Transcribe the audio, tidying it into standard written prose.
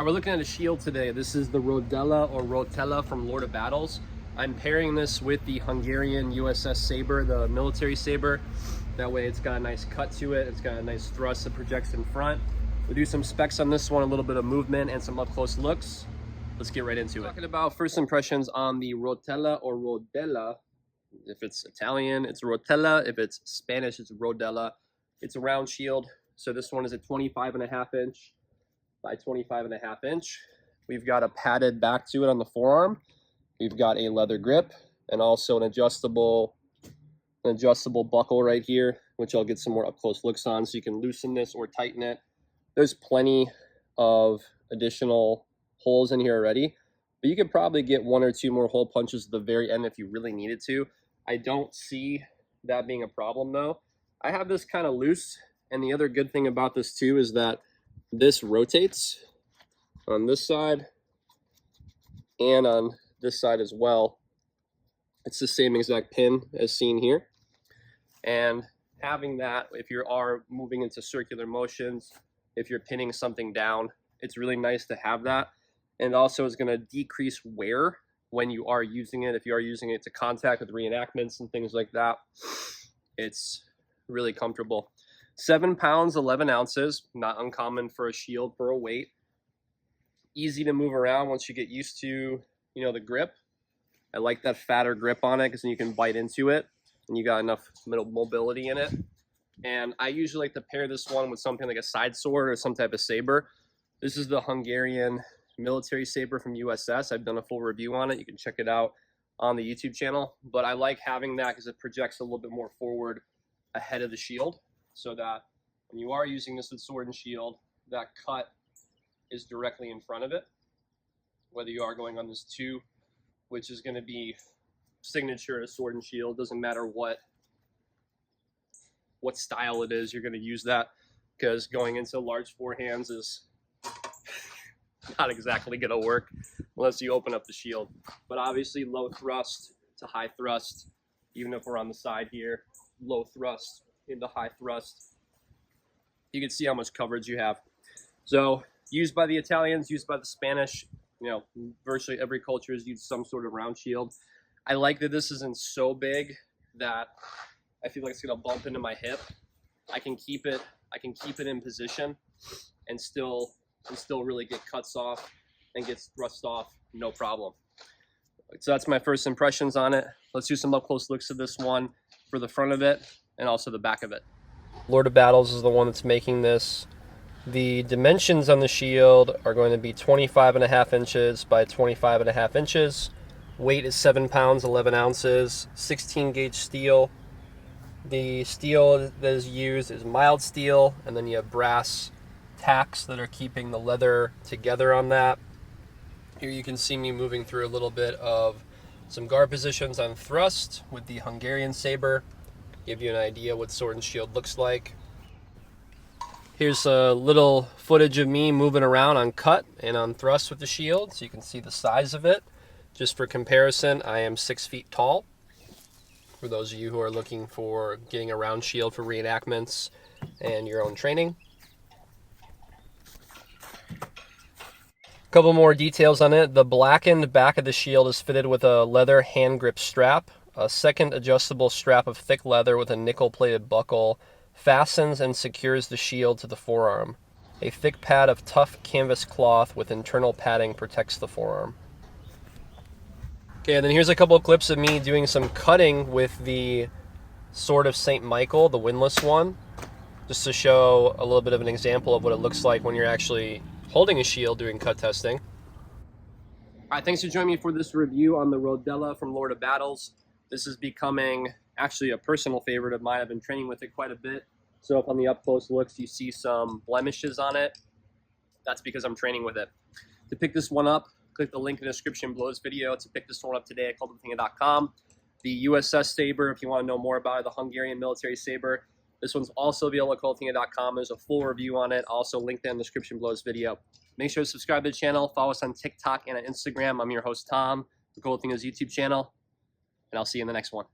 We're looking at a shield today. This is the Rodela or Rotella from Lord of Battles. I'm pairing this with the Hungarian USS Saber, the military saber. That way it's got a nice cut to it. It's got a nice thrust that projects in front. We'll do some specs on this one, a little bit of movement and some up close looks. Let's get right into it. Talking about first impressions on the Rotella or Rodela. If it's Italian, it's Rotella. If it's Spanish, it's Rodela. It's a round shield. So this one is a 25.5 inch by 25.5 inch. We've got a padded back to it on the forearm. We've got a leather grip and also an adjustable buckle right here, which I'll get some more up close looks on, so you can loosen this or tighten it. There's plenty of additional holes in here already, but you could probably get one or two more hole punches at the very end if you really needed to. I don't see that being a problem though. I have this kind of loose, and the other good thing about this too is that this rotates on this side and on this side as well. It's the same exact pin as seen here, and having that, if you are moving into circular motions, if you're pinning something down, it's really nice to have that. And also is going to decrease wear when you are using it. If you are using it to contact with reenactments and things like that, it's really comfortable. 7 pounds 11 ounces, not uncommon for a shield for a weight. Easy to move around once you get used to, you know, the grip. I like that fatter grip on it because then you can bite into it and you got enough mobility in it. And I usually like to pair this one with something like a side sword or some type of saber. This is the Hungarian military saber from USS. I've done a full review on it. You can check it out on the YouTube channel. But I like having that because it projects a little bit more forward ahead of the shield, so that when you are using this with sword and shield, that cut is directly in front of it. Whether you are going on this 2, which is going to be signature of sword and shield, doesn't matter what style it is, you're going to use that, because going into large forehands is not exactly going to work unless you open up the shield. But obviously low thrust to high thrust, even if we're on the side here, low thrust into high thrust, you can see how much coverage you have. So used by the Italians, used by the Spanish, you know, virtually every culture has used some sort of round shield. I like that this isn't so big that I feel like it's gonna bump into my hip. I can keep it in position and still really get cuts off and gets thrust off, no problem. So that's my first impressions on it. Let's do some up close looks of this one for the front of it and also the back of it. Lord of Battles is the one that's making this. The dimensions on the shield are going to be 25.5 inches by 25.5 inches. Weight is 7 pounds 11 ounces, 16 gauge steel. The steel that is used is mild steel, and then you have brass tacks that are keeping the leather together on that. Here you can see me moving through a little bit of some guard positions on thrust with the Hungarian saber. Give you an idea what sword and shield looks like. Here's a little footage of me moving around on cut and on thrust with the shield, so you can see the size of it. Just for comparison, I am 6 feet tall. For those of you who are looking for getting a round shield for reenactments and your own training. A couple more details on it. The blackened back of the shield is fitted with a leather hand grip strap. A second adjustable strap of thick leather with a nickel-plated buckle fastens and secures the shield to the forearm. A thick pad of tough canvas cloth with internal padding protects the forearm. Okay, and then here's a couple of clips of me doing some cutting with the Sword of St. Michael, the windlass one, just to show a little bit of an example of what it looks like when you're actually holding a shield doing cut testing. All right, thanks for joining me for this review on the Rodela from Lord of Battles. This is becoming actually a personal favorite of mine. I've been training with it quite a bit. So if on the up close looks you see some blemishes on it, that's because I'm training with it. To pick this one up, click the link in the description below this video to pick this one up today at cultofathena.com. The USS Saber, if you want to know more about it, the Hungarian military saber. This one's also available at cultofathena.com. There's a full review on it, also linked in the description below this video. Make sure to subscribe to the channel, follow us on TikTok and on Instagram. I'm your host, Tom, for Kult of Athena's YouTube channel, and I'll see you in the next one.